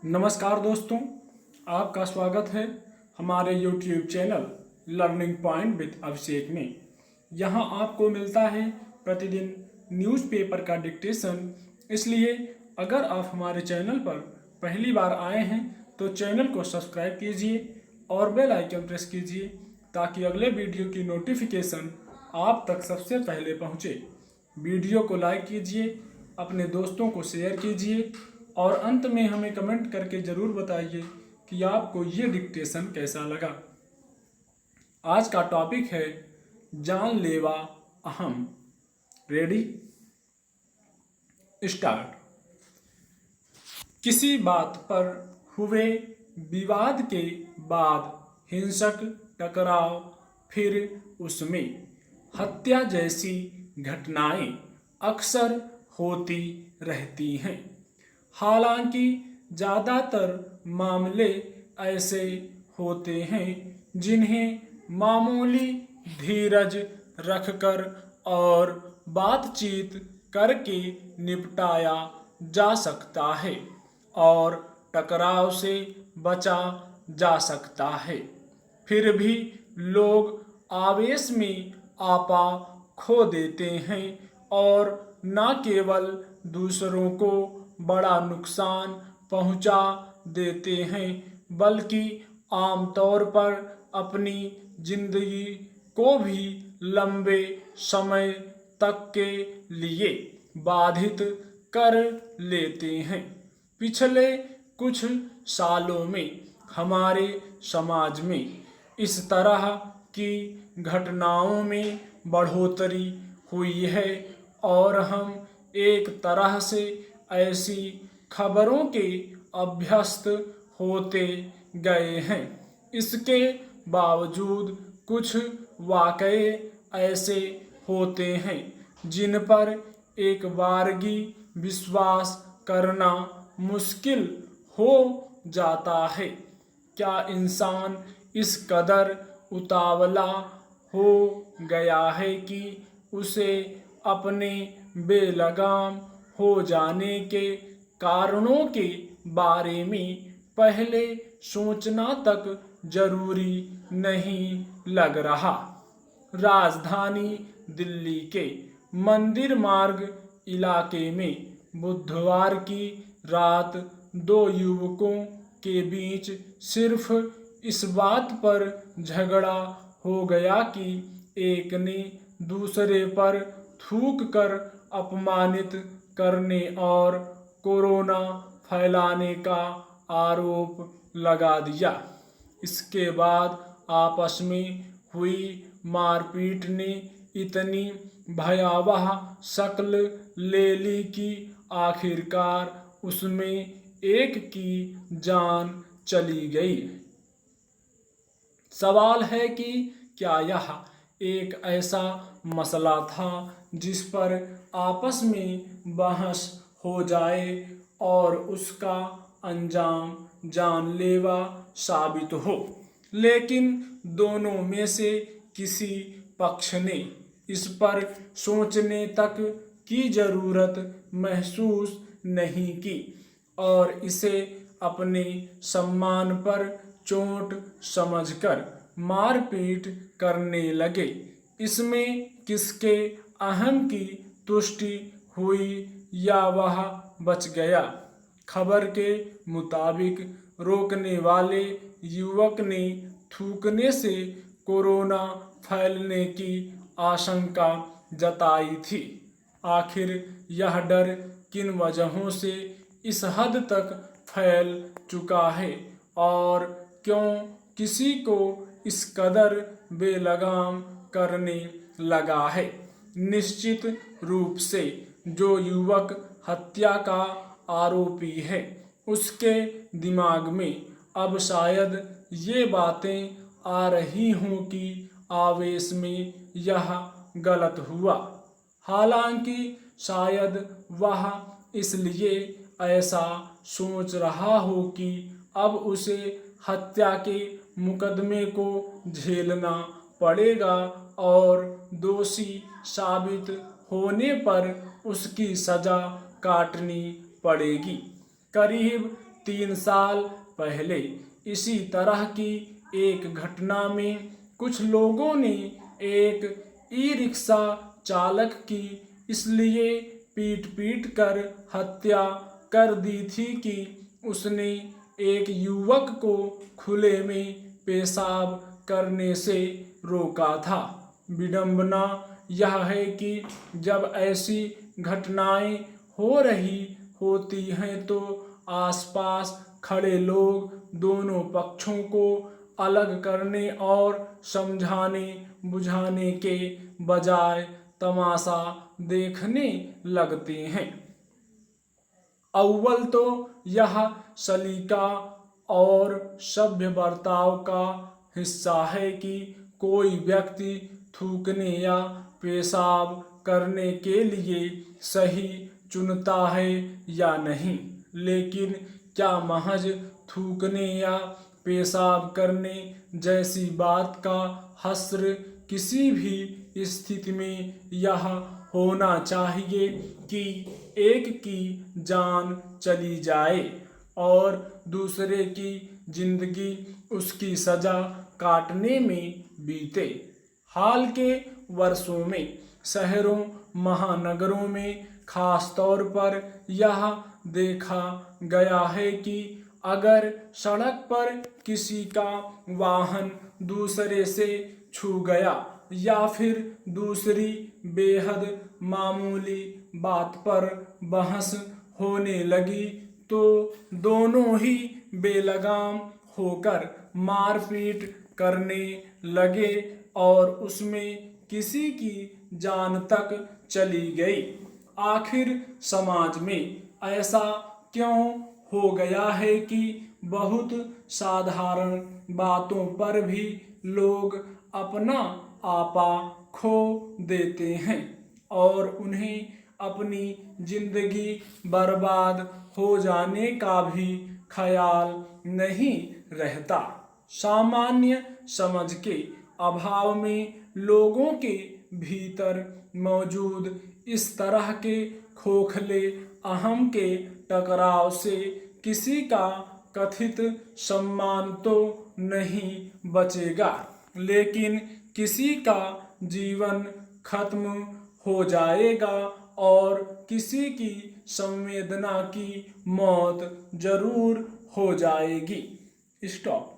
नमस्कार दोस्तों, आपका स्वागत है हमारे YouTube channel learning point with Abhishek में। यहाँ आपको मिलता है प्रतिदिन न्यूज़पेपर का डिक्टेशन। इसलिए अगर आप हमारे चैनल पर पहली बार आए हैं तो चैनल को सब्सक्राइब कीजिए और बेल आइकन प्रेस कीजिए ताकि अगले वीडियो की नोटिफिकेशन आप तक सबसे पहले पहुँचे। वीडियो को लाइक कीजिए, अपने दोस्तों को शेयर कीजिए और अंत में हमें कमेंट करके ज़रूर बताइए कि आपको ये डिक्टेशन कैसा लगा। आज का टॉपिक है जानलेवा अहम। Ready, start. किसी बात पर हुए विवाद के बाद हिंसक टकराव, फिर उसमें हत्या जैसी घटनाएं अक्सर होती रहती हैं। हालांकि ज़्यादातर मामले ऐसे होते हैं जिन्हें मामूली धीरज रखकर और बातचीत करके निपटाया जा सकता है और टकराव से बचा जा सकता है। फिर भी लोग आवेश में आपा खो देते हैं और न केवल दूसरों को बड़ा नुकसान पहुंचा देते हैं बल्कि आमतौर पर अपनी जिंदगी को भी लंबे समय तक के लिए बाधित कर लेते हैं। पिछले कुछ सालों में हमारे समाज में इस तरह की घटनाओं में बढ़ोतरी हुई है और हम एक तरह से ऐसी खबरों के अभ्यस्त होते गए हैं। इसके बावजूद कुछ वाकये ऐसे होते हैं जिन पर एक बारगी विश्वास करना मुश्किल हो जाता है। क्या इंसान इस कदर उतावला हो गया है कि उसे अपने बेलगाम हो जाने के कारणों के बारे में पहले सोचना तक जरूरी नहीं लग रहा। राजधानी दिल्ली के मंदिर मार्ग इलाके में बुधवार की रात दो युवकों के बीच सिर्फ इस बात पर झगड़ा हो गया कि एक ने दूसरे पर थूक कर अपमानित करने और कोरोना फैलाने का आरोप लगा दिया। इसके बाद आपस में हुई मारपीट ने इतनी भयावह शक्ल ले ली कि आखिरकार उसमें एक की जान चली गई। सवाल है कि क्या यह एक ऐसा मसला था जिस पर आपस में बहस हो जाए और उसका अंजाम जानलेवा साबित हो, लेकिन दोनों में से किसी पक्ष ने इस पर सोचने तक की जरूरत महसूस नहीं की और इसे अपने सम्मान पर चोट समझकर मारपीट करने लगे। इसमें किसके अहम की तुष्टि हुई या वह बच गया? खबर के मुताबिक रोकने वाले युवक ने थूकने से कोरोना फैलने की आशंका जताई थी। आखिर यह डर किन वजहों से इस हद तक फैल चुका है और क्यों किसी को इस कदर बेलगाम करने लगा है? निश्चित रूप से जो युवक हत्या का आरोपी है उसके दिमाग में अब शायद ये बातें आ रही हों कि आवेश में यह गलत हुआ। हालांकि शायद वह इसलिए ऐसा सोच रहा हो कि अब उसे हत्या के मुकदमे को झेलना पड़ेगा और दोषी साबित होने पर उसकी सजा काटनी पड़ेगी। करीब 3 साल पहले इसी तरह की एक घटना में कुछ लोगों ने एक ई-रिक्शा चालक की इसलिए पीट कर हत्या कर दी थी कि उसने एक युवक को खुले में पेशाब करने से रोका था। विडंबना यह है कि जब ऐसी घटनाएं हो रही होती हैं तो आसपास खड़े लोग दोनों पक्षों को अलग करने और समझाने बुझाने के बजाय तमाशा देखने लगते हैं। अव्वल तो यह सलीका और सभ्य बर्ताव का हिस्सा है कि कोई व्यक्ति थूकने या पेशाब करने के लिए सही चुनता है या नहीं, लेकिन क्या महज थूकने या पेशाब करने जैसी बात का हश्र किसी भी स्थिति में यह होना चाहिए कि एक की जान चली जाए और दूसरे की जिंदगी उसकी सजा काटने में बीते। हाल के वर्षों में शहरों महानगरों में खास तौर पर यह देखा गया है कि अगर सड़क पर किसी का वाहन दूसरे से छू गया या फिर दूसरी बेहद मामूली बात पर बहस होने लगी तो दोनों ही बेलगाम होकर मारपीट करने लगे और उसमें किसी की जान तक चली गई। आखिर समाज में ऐसा क्यों हो गया है कि बहुत साधारण बातों पर भी लोग अपना आपा खो देते हैं और उन्हें अपनी जिंदगी बर्बाद हो जाने का भी ख्याल नहीं रहता। सामान्य समझ के अभाव में लोगों के भीतर मौजूद इस तरह के खोखले अहम के टकराव से किसी का कथित सम्मान तो नहीं बचेगा, लेकिन किसी का जीवन खत्म हो जाएगा और किसी की संवेदना की मौत जरूर हो जाएगी। स्टॉप।